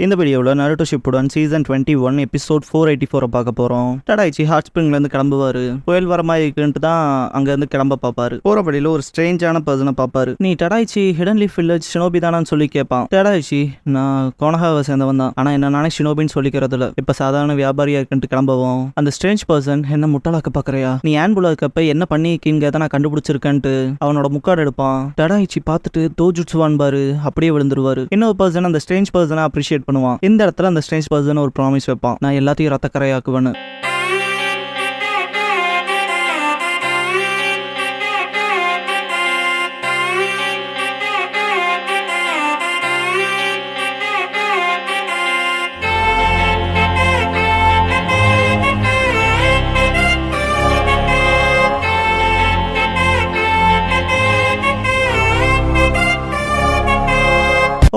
இந்த வீடியோவில் Naruto Shippuden season 21 episode 484 பார்க்க போகிறோம். டடாய்ச்சி ஹாட் ஸ்ப்ரிங்லேருந்து கிளம்புவார். புயல் வர மாதிரி இருக்குன்ட்டு தான் அங்கேருந்து கிளம்ப பார்ப்பாரு. போகிற வழியில் ஒரு ஸ்ட்ரேஞ்சான பர்சனை பார்ப்பாரு. நீ டடாய்ச்சி ஹிடன் லீஃப் வில்லேஜ் ஷினோபி தானான்னு சொல்லி கேட்பான். டடாய்ச்சி நான் கோனஹாவை சேர்ந்தவன் தான், ஆனால் என்ன நானே ஷினோபின்னு சொல்லிக்கிறதுல இப்போ சாதாரண வியாபாரியாக இருக்குன்ட்டு கிளம்பவும் அந்த ஸ்ட்ரேஞ்ச் பர்சன் என்ன முட்டாளாக்க பார்க்குறியா, நீ ஆன்புலா இருக்கப்ப என்ன பண்ணிருக்கீங்க நான் கண்டுபிடிச்சிருக்கேன்ட்டு அவனோட முக்காடு எடுப்பான். டடாய்ச்சி பார்த்துட்டு தோஜுட்சுவான்பாரு, அப்படியே விழுந்துருவாரு. இன்னொரு பர்சன் அந்த ஸ்ட்ரேஞ்ச் பர்சனை அப்ரிஷியேட் பண்ணுவான். இந்த இடத்துல அந்த ஸ்ட்ரேஞ்ச் பர்சன் ஒரு ப்ராமிஸ் வைப்பான், நான் எல்லாத்தையும் ரத்தக்கரையாக்குவேன்னு.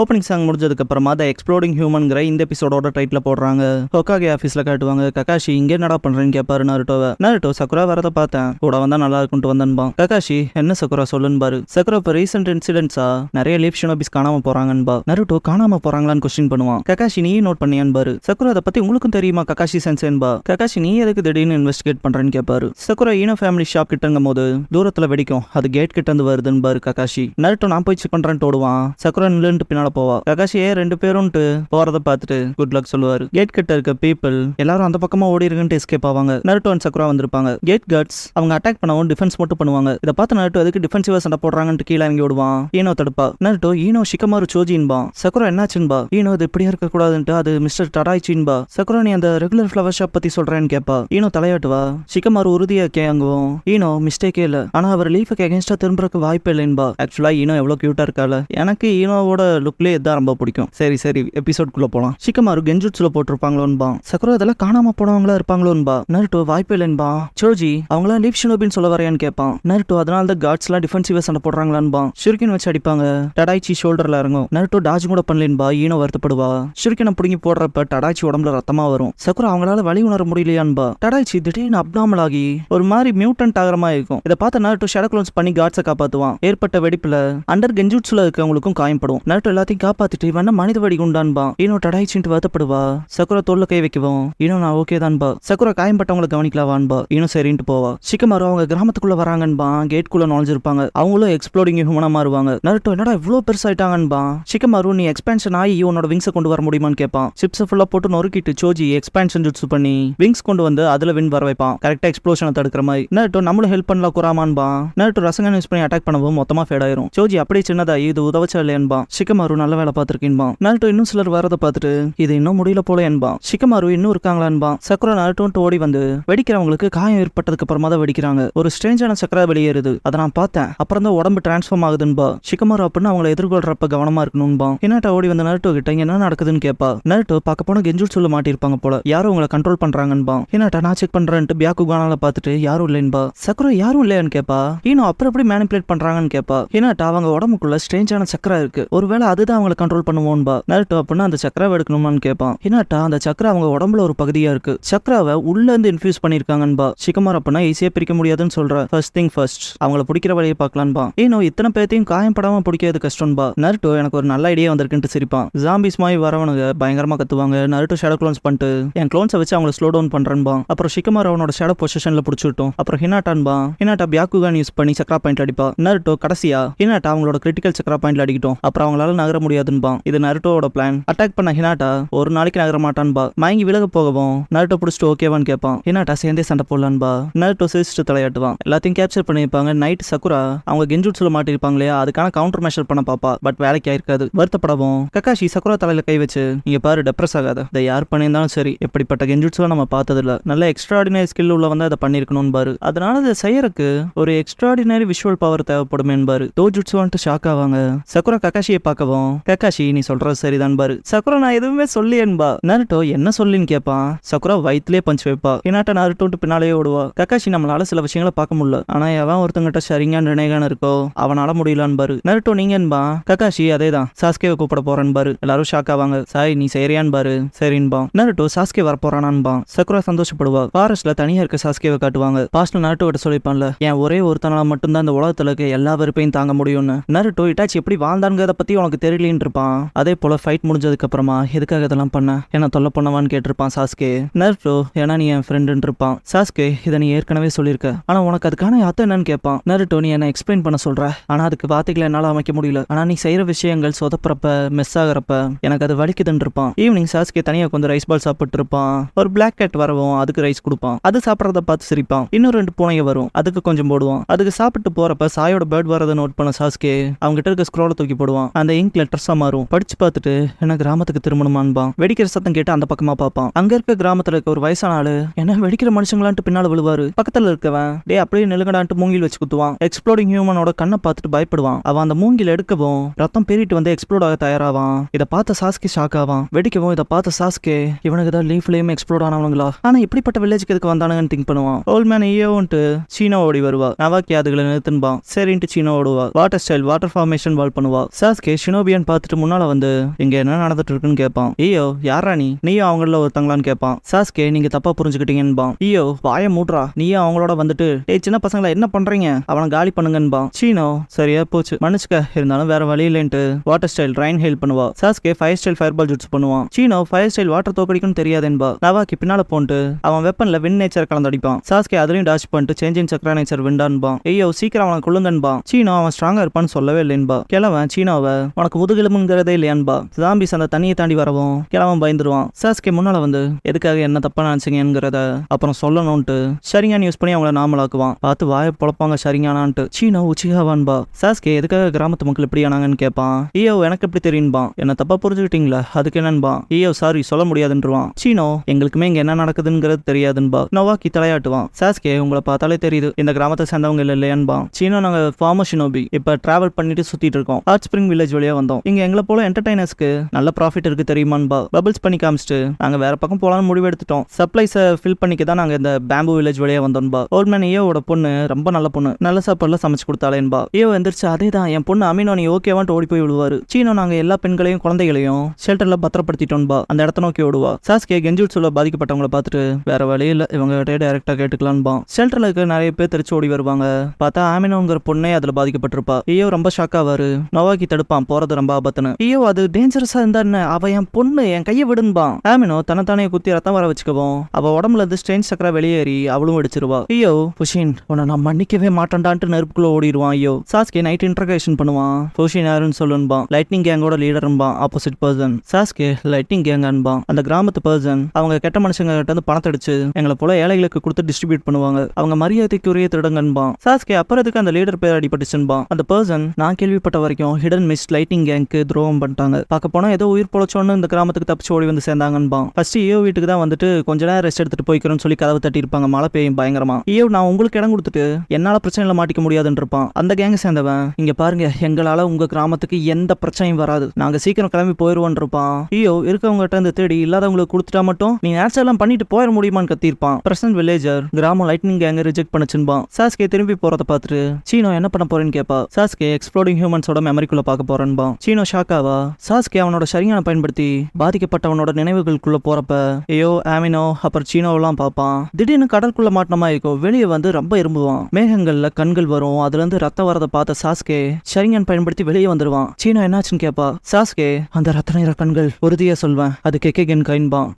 ஓப்பனிங் சாங் முடிஞ்சதுக்கு அப்புறமா த எக்ஸ்ப்ளோடிங் ஹியூமன்ங்கிற இந்த எபிசோடோட டைட்டில் போடுறாங்க. ஹோகாகே ஆஃபீஸில் காட்டுவாங்க. ககாஷி இங்கே என்னடா பண்றேன்னு கேட்பாரு நருட்டோவை. நருட்டோ சக்குரா வரத பார்த்தேன், கூட வந்தா நல்லா இருக்கும்ட்டு வந்தன்பா. ககாஷி என்ன சக்குரா சொல்லுன்பாரு. சக்குரா இப்போ ரீசெண்ட் இன்சிடென்ட்ஸா நிறைய லீஃப் ஷினோபிஸ் காணாம போறாங்கன்பா. நருட்டோ காணாம போறாங்களான்னு கொஸ்டின் பண்ணுவான். ககாஷி நீ நோட் பண்ணியான்பாரு. சக்குரா அதை பத்தி உங்களுக்கும் தெரியுமா ககாஷி சென்சேன்பா. ககாஷி நீ எதுக்கு திடீர்னு இன்வெஸ்டிகேட் பண்றேன்னு கேட்பாரு. சக்குரா ஈனோ ஃபேமிலி ஷாப் கிட்டங்கும் போது தூரத்துல வெடிக்கும், அது கேட் கிட்ட இருந்து வருதுன்னு ககாஷி. நருட்டோ நான் போய் செக் பண்றேன்னு ஓடுவான். சக்குரா நின்னுட்டு பின்னால போவா. ககாஷியே 2 பேரும்ட்டு போறத பார்த்துட்டு குட் லக் சொல்லுவாரு. கேட் கிட்ட இருக்க பீப்பிள் எல்லாரும் அந்த பக்கமா ஓடி இருக்குன்னு எஸ்கேப் ஆவாங்க. நருட்டோ அண்ட் சக்குரா வந்திருப்பாங்க. கேட் கார்ட்ஸ் அவங்க அட்டாக் பண்ணவும் டிஃபென்ஸ் மட்டும் பண்ணுவாங்க. இதை பார்த்து நருட்டோ அதுக்கு டிஃபென்சிவா சண்டை போடுறாங்கன்னு கீழே இறங்கி ஓடுவான். ஈனோ தடுப்பா. நருட்டோ ஈனோ ஷிகமாரு சோஜின்பா. சக்குரா என்னாச்சுன்பா. ஈனோ இது இப்படியா இருக்க கூடாதுன்ட்டு அது மிஸ்டர் டடாய்ச்சின்பா. சக்குரா நீ அந்த ரெகுலர் ஃபிளவர் ஷாப் பத்தி சொல்றேன்னு கேப்பா. ஈனோ தலையாட்டுவா. ஷிகமாரு உறுதியா கேங்குவோம். ஈனோ மிஸ்டேக்கே இல்ல, ஆனா அவர் லீஃபுக்கு அகேன்ஸ்டா திரும்பறதுக்கு வாய்ப்பு இல்லைன்பா. ஆக்சுவலா ஈனோ எவ்வளவு கியூட்டா இருக்கால, எனக்கு ஈனோவோட லுக்லேயே இதான் ரொம்ப பிடிக்கும். சரி எபிசோட்குள்ள போலாம். ஷிகமாரு கென்ஜுட்சுல போட்டிருப்பாங்களோன்பா. சக்குரா இதெல்லாம் காணாம போனவங்களா இருப்பாங்களோன்பா. நருட்டோ வாய்ப்பு இல்லைன்பா. சோஜி அவங்களா லீஃப் ஷினோபின்னு சொல்ல வரையான்னு கேட்பான். நருட்டோ அதனால தான் கார்ட்ஸ் எல்லாம் டிஃபென்சிவா சண்டை போடுறாங்களான்பா. ஷுரிக்கன் வச்சு அடிப்பாங்க. டடாய்ச்சி ஷோல்டர்ல இறங்கும். நருட்டோ டாஜ் கூட பண்ணலேன்பா. ஈனோ வருத்தப்படுவா. ஷுரிக்கனை பிடிங்கி போடுறப்ப டடாய்ச்சி உடம்புல ரத்தமா வரும். சக்குரா அவங்களால வலி உணர முடியலையான்பா. டடாய்ச்சி திடீர்னு அப்நார்மல் ஆகி ஒரு மாதிரி மியூட்டன்ட் ஆகிற மாதிரி இருக்கும். இதை பார்த்து நருட்டோ ஷேடோ க்ளோன்ஸ் பண்ணி கார்ட்ஸை காப்பாத்துவான். ஏற்பட்ட வெடிப்புல அண்டர் கென்ஜுட்சுல இருக்கவங்களுக்கும் காயப்படும். நருட்டோ எல்லாத்தையும் காப்பாத்திட்டு இவன் மனித வெடி குண்டான்பா. ஈனோ டடாய்ச்சின்ட்டு வருத்தப்படுவா. சக்குரா தோல்ல கை வைக்குவோம். ஈனோ நான் ஓகே தான்பா. சக்குரா காயம்பட்டவங்களை கவனிக்கலாவான்பா. ஈனோ சரின்ட்டு போவா. ஷிகமாரு அவங்க கிராமத்துக்குள்ள வராங்கன்பா. கேட்குள்ள நுழைஞ்சிருப்பாங்க. அவங்களும் எக்ஸ்ப்ளோடிங் ஹியூமனா மாறுவாங்க. நருட்டோ என்னடா இவ்வளவு பெருசாயிட்டாங்கன்பா. ஷிகமாரு நீ எக்ஸ்பான்ஷன் ஆகி உன்னோட விங்ஸை கொண்டு வர முடியுமான்னு கேட்பான். சிப்ஸ் ஃபுல்லா போட்டு நொறுக்கிட்டு சோஜி எக்ஸ்பான்ஷன் ஜுட்சு பண்ணி விங்ஸ் கொண்டு வந்து அதுல வின் வர வைப்பான். கரெக்டா எக்ஸ்ப்ளோஷனை தடுக்கிற மாதிரி. நருட்டோ நம்மளும் ஹெல்ப் பண்ணலாம் குறாமான்பா. நருட்டோ ரசங்கன் யூஸ் பண்ணி அட்டாக் பண்ணவும் மொத்தமா ஃபேட் ஆயிரும். சோஜி அப்படியே சின்னதா இது உதவச்சா இல்லையன்பா. ஷிகமாரு நல்ல வேலை பார்த்திருக்கீன்பா. நருட்டோ இன்னும் சிலர் வரதை பார்த்துட்டு இது இன்னும் முடியல போல என்பான். ஷிகமாரு இன்னும் இருக்காங்களான்பா. சக்குரா நருட்டோன்ட்டு ஓடி வந்து வெடிக்கிறவங்களுக்கு காயம் ஏற்பட்டதுக்கு அப்புறமா தான் வெடிக்கிறாங்க. ஒரு ஸ்ட்ரேஞ்சான சக்கரா வெளியேறுது. அதை நான் பார்த்தேன். அப்புறம் தான் உடம்பு டிரான்ஸ்ஃபார்ம் ஆகுதுன்பா. ஷிகமாரு அப்படின்னு அவங்களை எதிர்கொள்றப்ப கவனமா இருக்கணும்பா. ஹினாட்டா ஓடி வந்து நருட்டோ கிட்ட என்ன நடக்குதுன்னு கேப்பா. நருட்டோ பார்க்க போன கென்ஜுட்சுல மாட்டிருப்பாங்க போல, யாரும் உங்களை கண்ட்ரோல் பண்றாங்கன்பா. ஹினாட்டா நான் செக் பண்றேன்ட்டு பியாக்குகானால பார்த்துட்டு யாரும் இல்லைன்பா. சக்குரா யாரும் இல்லையான்னு கேப்பா. ஈனோ அப்புறம் எப்படி மேனிபுலேட் பண்றாங்கன்னு கேப்பா. ஹினாட்டா அவங்க உடம்புக்குள்ள ஸ்ட்ரேஞ்சான சக்கரா இருக்கு, ஒருவேளை அதுதான் அவங்களை கண்ட்ரோல் பண்ணுவோன்பா. நருட்டோ அப்படின்னா அந்த சக்கரா எடுக்கணுமான்னு கேட்பான். ஹினாட்டா அந்த சக்கரா அவங்க உடம்புல ஒரு பகுதியா இருக்கு, சக்கராவை உள்ள இருந்து இன்ஃபியூஸ் பண்ணிருக்காங்கன்பா. ஷிகமாரு அப்பனா ஈஸியா பிரிக்க முடியாதுன்னு சொல்ற. ஃபர்ஸ்ட் திங் ஃபர்ஸ்ட் அவங்கள பிடிக்கிற வழியை பார்க்கலான்பா. ஈனோ இத்தனை பேர்த்தையும் காயப்படாம பிடிக்கிறது கஷ்டம்பா. நருட்டோ எனக்கு ஒரு நல்ல ஐடியா வந்திருக்குன்னு சிரிப்பான். ஜாம்பிஸ் மாதிரி வரவனுங்க பயங்கரமா கத்துவாங்க. நருட்டோ ஷேடோ க்ளோன்ஸ் பண்ணிட்டு என் க்ளோன்ஸை வச்சு அவங்களை ஸ்லோ டவுன் பண்றேன்பா. அப்புறம் ஷிகமாரு அவனோட ஷேடோ பொசிஷன்ல பிடிச்சிட்டோம். அப்புறம் ஹினாட்டான்பா. ஹினாட்டா பியாக்குகான் யூஸ் பண்ணி சக்கரா பாயிண்ட் அடிப்பா. நருட்டோ கடைசியா ஹினாட்டா அவங்களோட கிரிட்டிக்கல் சக்கரா பாயிண்ட்ல அடிக்கட்டும். அப்புறம் அவங்களால நகர முடியாதுன்பா. இது நருட்டோட பிளான். அட்டாக் பண்ண ஹினாட்டா ஒரு நாளைக்கு நகர மாட்டான்பா. மயங்கி விலக போகவும் நருட்டோ பிடிச்சிட்டு ஓகேவான்னு கேட்பான். ஹினாட்டா சேர்ந்தே சண்டை போடலான்பா. நருட்டோ சிரிச்சிட்டு தலையாட்டுவான். எல்லாத்தையும் கேப்சர் பண்ணிருப்பாங்க. நைட் சக்குரா அவங்க கென்ஜுட்சுல மாட்டிருப்பாங்க இல்லையா, அதுக்கான கவுண்டர் மெஷர் பண்ண பாப்பா. பட் வேலைக்கு ஆயிருக்காது. வருத்தப்படவும் ககாஷி சக்குரா தலையில கை வச்சு நீங்க பாரு டெப்ரஸ் ஆகாத, இதை யார் பண்ணியிருந்தாலும் சரி, எப்படிப்பட்ட கென்ஜுட்சுல நம்ம பார்த்ததில்ல, நல்ல எக்ஸ்ட்ராடினரி ஸ்கில் உள்ள வந்து அதை பண்ணிருக்கணும் பாரு, அதனால அதை செய்யறதுக்கு ஒரு எக்ஸ்ட்ராடினரி விஷுவல் பவர் தேவைப்படும் என்பாரு. தோஜுட்சு வந்துட்டு ஷாக் ஆவாங்க. சக்குரா ககாஷியை பார்க்கவும் ககாஷி நீ சொல்றது சரிதான் பாரு. சக்குரா நான் எதுவுமே சொல்லியன்பா. நருட்டோ என்ன சொல்லின்னு கேட்பான். சக்குரா வயிற்றுலேயே பஞ்ச் வைப்பா. ஹினாட்டா நருட்டோன்ட்டு பின்னாலேயே ஓடுவா. ககாஷி நம்மளால சில விஷயங்களை பார்க்க முடியல, ஆனா எவன் ஒருத்தங்கிட்ட ஷரிங்கான் ரினேகான் இருக்கோ அவனால முடியலான்பாரு. நருட்டோ நீங்கன்பா. ககாஷி அதேதான் சாஸ்கேவை கூப்பிட போறேன்பாரு. எல்லாரும் ஷாக் ஆவாங்க. சாய் நீ சரியான்பாரு. சரின்பா. நருட்டோ சாஸ்கே வர போறானான்பா. சக்குரா சந்தோஷப்படுவா. ஃபாரஸ்ட்ல தனியா இருக்க சாஸ்கேவை காட்டுவாங்க. பாஸ்ட்ல நருட்டோ கிட்ட சொல்லிப்பான்ல, என் ஒரே ஒருத்தனால மட்டும்தான் இந்த உலகத்துல இருக்க எல்லா வெறுப்பையும் தாங்க முடியும்னு. நருட்டோ இட்டாச்சி எப்படி வாழ்ந்தாங்கிறத பத்தி உனக்கு தெரியல தெரியலன்னு இருப்பான். அதே போல ஃபைட் முடிஞ்சதுக்கு அப்புறமா எதுக்காக இதெல்லாம் பண்ண, என்ன தொல்லை பண்ணவான்னு கேட்டிருப்பான் சாஸ்கே. நருட்டோ ஏன்னா நீ என் ஃப்ரெண்டுன்னு இருப்பான். சாஸ்கே இதை நீ ஏற்கனவே சொல்லியிருக்க, ஆனா உனக்கு அதுக்கான அர்த்தம் என்னன்னு கேட்பான். நருட்டோ நீ என்ன எக்ஸ்பிளைன் பண்ண சொல்ற, ஆனா அதுக்கு வார்த்தைகளை என்னால அமைக்க முடியல. ஆனா நீ செய்யற விஷயங்கள் சொதப்புறப்ப மிஸ் ஆகிறப்ப எனக்கு அது வலிக்குதுன்னு இருப்பான். ஈவினிங் சாஸ்கே தனியா கொஞ்சம் ரைஸ் பால் சாப்பிட்டு இருப்பான். ஒரு பிளாக் கேட் வரவும் அதுக்கு ரைஸ் கொடுப்பான். அது சாப்பிட்றத பார்த்து சிரிப்பான். இன்னும் 2 பூனைங்க வரும், அதுக்கு கொஞ்சம் போடுவான். அதுக்கு சாப்பிட்டு போறப்ப சாயோட பேர்ட் வரதை நோட் பண்ண சாஸ்கே அவங்க கிட்ட இருக்க ஸ்க்ரோலை தூக்கி போடுவான். அந்த இங்க் லெட்டர்ஸா மாறும். படிச்சு பார்த்துட்டு என்ன கிராமத்துக்கு திரும்பணுமான்பான். வெடிக்கிற சத்தம் கேட்டு அந்த பக்கமா பார்ப்பான். அங்க இருக்க கிராமத்துல இருக்க ஒரு வயசான ஆளு என்ன வெடிக்கிற மனுஷங்களான்ட்டு பின்னால விழுவாரு. பக்கத்துல இருக்கவன் டே அப்படியே நிலுங்கடான்ட்டு மூங்கில் வச்சு குத்துவான். எக்ஸ்ப்ளோடிங் ஹியூமனோட கண்ணை பார்த்துட்டு பயப்படுவான். அவன் அந்த மூங்கில் எடுக்கவும் ரத்தம் பெரிட்டு வந்து எக்ஸ்ப்ளோட் ஆக தயாராவான். இதை பார்த்த சாஸ்கே ஷாக் ஆவான். வெடிக்கவும் இதை பார்த்த சாஸ்கே இவனுக்கு தான் லீஃப்லயும் எக்ஸ்ப்ளோட் ஆனவங்களா, ஆனா இப்படிப்பட்ட வில்லேஜுக்கு எதுக்கு வந்தானுங்கன்னு திங்க் பண்ணுவான். ஓல்ட் மேன் ஈயோன்ட்டு சீனோ ஓடி வருவா. நவாக்கி அதுகளை நிறுத்துன்பான். சரின்ட்டு சீனோ ஓடுவா. வாட்டர் ஸ்டைல் வாட்டர் ஃபார்மேஷன் வால் பண்ணுவா. சாஸ்கே ஷினோபியன் பார்த்துட்டு முன்னால வந்து இங்க என்ன நடந்துட்டு இருக்குன்னு கேட்பான். ஈயோ யாரா நீயும் அவங்கள ஒருத்தங்களான்னு கேட்பான். சாஸ்கே நீங்க தப்பா புரிஞ்சுக்கிட்டீங்கன்பான். ஈயோ வாய மூட்றா, நீயும் அவங்களோட வந்துட்டு ஏய் சின்ன பசங்களா என்ன பண்றீங்க, அவனை காலி பண்ணுங்கன்பான். சீனோ சரியா போச்சு மன்னிச்சுக்க, இருந்தாலும் வேற வழி இல்லைன்ட்டு வாட்டர் ஸ்டைல் ரைன் ஹெயில் பண்ணுவா. Sasuke fire style fire ball ஜூட்ஸ் பண்ணுவான். சீனோ ஃபயர் ஸ்டைல் வாட்டர் தோக்கடிக்கும்னு தெரியாதுன்பா. நவாக்கி பின்னால போன்ட்டு அவன் வெப்பன்ல வின் நேச்சர் கலந்து அடிப்பான். சாஸ்கே அதுலயும் டாஷ் பண்ணிட்டு சேஞ்சிங் சக்ரா நேச்சர் விண்டான்பான். ஐயோ சீக்கிரம் அவனை கொள்ளுங்கன்பான். சீனோ அவன் ஸ்ட்ராங்கா இருப்பான்னு சொல்லவே இல்லைன்பா. கிழவன் சீனோவை உனக்கு முதுகெலும்புங்கிறதே இல்லையான்பா. ஜாம்பிஸ் அந்த தண்ணியை தாண்டி வரவும் கிழவன் பயந்துருவான். சாஸ்கே முன்னால வந்து எதுக்காக என்ன தப்பா நினைச்சீங்கிறத அப்புறம் சொல்லணும்ட்டு ஷரிங்கான் யூஸ் பண்ணி அவங்கள நாமலாக்குவான். பார்த்து வாய பொழப்பாங்க ஷரிங்கானான்ட்டு. சீனோ உச்சிகாவான்பா. சாஸ்கே எதுக்காக கிராமத்து மக்கள் எப்படி ஆனாங்கன்னு கேட்பான். ஈயோ எனக்கு எப்படி தெரியும்பான். என்ன தப்பா புரிஞ்சுக்கிட்டீங்களா, அதுக்கு என்னன்பான். ஈயோ சாரி சொல்ல முடியாதுன்றான். சீனோ எங்களுக்குமே இங்க என்ன நடக்குதுங்கிறது தெரியாதுன்பா. நவாக்கி தலையாட்டுவான். சாஸ்கே உங்களை பார்த்தாலே தெரியுது இந்த கிராமத்தை சேர்ந்தவங்க இல்லையான்பான். சீனோ நாங்க ஃபார்மர் ஷினோபி இப்ப டிராவல் பண்ணிட்டு சுத்திட்டு இருக்கோம். ஹாட் ஸ்பிரிங் வில்லேஜ் வழியா வந்தோம். இங்க எங்களை போல என்டர்டைனர்ஸ்க்கு நல்ல ப்ராஃபிட் இருக்கு தெரியுமான்பா. பபிள்ஸ் பண்ணி காமிச்சிட்டு நாங்க வேற பக்கம் போலான்னு முடிவு எடுத்துட்டோம். சப்ளைஸை ஃபில் பண்ணிக்க தான் நாங்க இந்த பேம்பு வில்லேஜ் வழியா வந்தோம்பா. ஓல்ட் மேன் ஈயோட பொண்ணு ரொம்ப நல்ல பொண்ணு, நல்ல சாப்பாடுல சமைச்சு கொடுத்தாலேன்பா. ஈயோ எந்திரிச்சு அதே தான் என் பொண்ணு அமீனோ நீ ஓகேவான்ட்டு ஓடி போய் விடுவாரு. சீனோ நாங்க எல்லா பெண்களையும் குழந்தைகளையும் ஷெல்டர்ல பத்திரப்படுத்திட்டோம்பா. அந்த இடத்த நோக்கி ஓடுவா. சாஸ்கே கெஞ்சுட்ஸுல பாதிக்கப்பட்டவங்களை பார்த்துட்டு வேற வழி இல்ல இவங்க கிட்டே டைரக்டா கேட்டுக்கலான்பா. ஷெல்டர்ல இருக்க நிறைய பேர் தெரிச்சு ஓடி வருவாங்க. பார்த்தா ஆமினோங்கிற பொண்ணே அதுல பாதிக்கப்பட்டிருப்பா. ஈயோ ரொம்ப ஷாக் ஆவாரு. நவாக்கி தடுப்பான் போறது ரொம்ப ஆபத்துன்னு. ஈயோ அது டேஞ்சரஸா இருந்தா என்ன, அவ என் பொண்ணு என் கையை விடுன்பான். ஆமினோ தன்னைத்தானே குத்தி ரத்தம் வர வச்சுக்கவும் அவ உடம்புல இருந்து ஸ்ட்ரெயின் சக்கரா வெளியேறி அவளும் அடிச்சிருவா. ஐயோ புஷின் உன்னை நான் மன்னிக்கவே மாட்டேன்டான்ட்டு நெருப்புக்குள்ள ஓடிடுவான். ஐயோ சாஸ்கே நைட் இன்டர்கேஷன் பண்ணுவான். புஷின் யாருன்னு சொல்லுன்பான். லைட்னிங் கேங்கோட லீடர்பான். Opposite person. Sasuke lightning gang அன்பான். அந்த கிராமத்து பர்சன் அவங்க கெட்ட மனுஷங்க கிட்ட இருந்து பணத்தை அடிச்சு எங்களை போல ஏழைகளுக்கு கொடுத்து டிஸ்ட்ரிபியூட் பண்ணுவாங்க. அவங்க மரியாதைக்குரிய திருடங்கன்பான். சாஸ்கே அப்புறத்துக்கு அந்த லீடர் பேர் அடிபட்டுச்சுன்பான். அந்த பர்சன் நான் கேள்விப்பட்ட வரைக்கும் ஹிடன் மிஸ்ட் லைட்னிங் கேங்க்கு துரோகம் பண்ணிட்டாங்க. பார்க்க போனா ஏதோ உயிர் பொழைச்சோன்னு இந்த கிராமத்துக்கு தப்பிச்சு ஓடி வந்து சேர்ந்தாங்கன்பான். ஃபர்ஸ்ட் ஈயோ வீட்டுக்கு தான் வந்துட்டு கொஞ்ச நேரம் ரெஸ்ட் எடுத்துட்டு போய்க்கிறோன்னு சொல்லி கதவை தட்டி இருப்பாங்க. மழை பெய்யும் பயங்கரமா. ஈயோ நான் உங்களுக்கு இடம் கொடுத்துட்டு என்னால பிரச்சனையில மாட்டிக்க முடியாதுன்னு இருப்பான். அந்த கேங்க சேர்ந்தவன் இங்க பாருங்க எங்களால உங்க கிராமத்துக்கு எந்த பிரச்சனையும் வராது, நாங்க சீக்கிரம் கிளம்பி போயிருவோம் இருப்பான். ஈயோ இருக்கவங்ககிட்ட இருந்து தேடி இல்லாதவங்களுக்கு கொடுத்துட்டா மட்டும் நீ நேச்சுரலாம் பண்ணிட்டு போயிட முடியுமான்னு கத்திருப்பான். பிரசன்ட் வில்லேஜர் கிராமம் லைட்னிங் கேங்க ரிஜெக்ட் பண்ணிச்சுன்பான். சாஸ்கே திரும்பி போறத பார்த்துட்டு சீனோ என்ன பண்ண போறேன்னு கேப்பா. சாஸ்கே எக்ஸ்ப்ளோடிங் ஹியூமன்ஸோட மெமரிக்குள்ள பார்க்க போறேன்பான். சீனோ ஷாக்காவா. சாஸ்கே அவனோட சரியான பயன்படுத்தி பாதிக்கப்பட்டவனோட நினைவுகளுக்குள்ள போறப்ப ஐயோ ஆமினோ அப்புறம் சீனோவெல்லாம் பார்ப்பான். திடீர்னு கடற்குள்ள மாட்டினமா இருக்கும். வெளியே வந்து ரொம்ப இரும்புவான். மேகங்கள்ல கண்கள் வரும். அதுல இருந்து ரத்தம் வரதை பார்த்த சாஸ்கே ஷரிங்கன் பயன்படுத்தி வெளியே வந்துருவான். சீனோ என்னாச்சுன்னு கேப்பா. சாஸ்கே அந்த ரத்த நிற கண்கள் உறுதியா சொல்வேன் அது கெக்கெகன் கைன்பான்.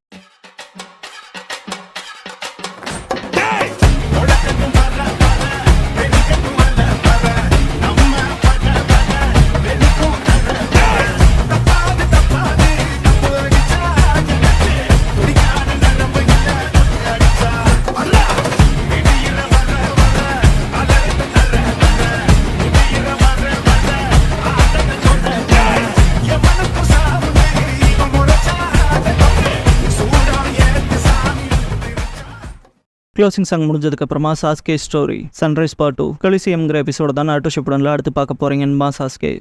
க்ளோசிங் சாங் முடிஞ்சதுக்கு அப்புறமா சாஸ்கே ஸ்டோரி சன்ரைஸ் பார்ட் 2 கொலிசியம்ங்கிற எபிசோட தான் நாட்டோ ஷிப்புடன்ல அடுத்து பார்க்க போறீங்கன்னு சாஸ்கே.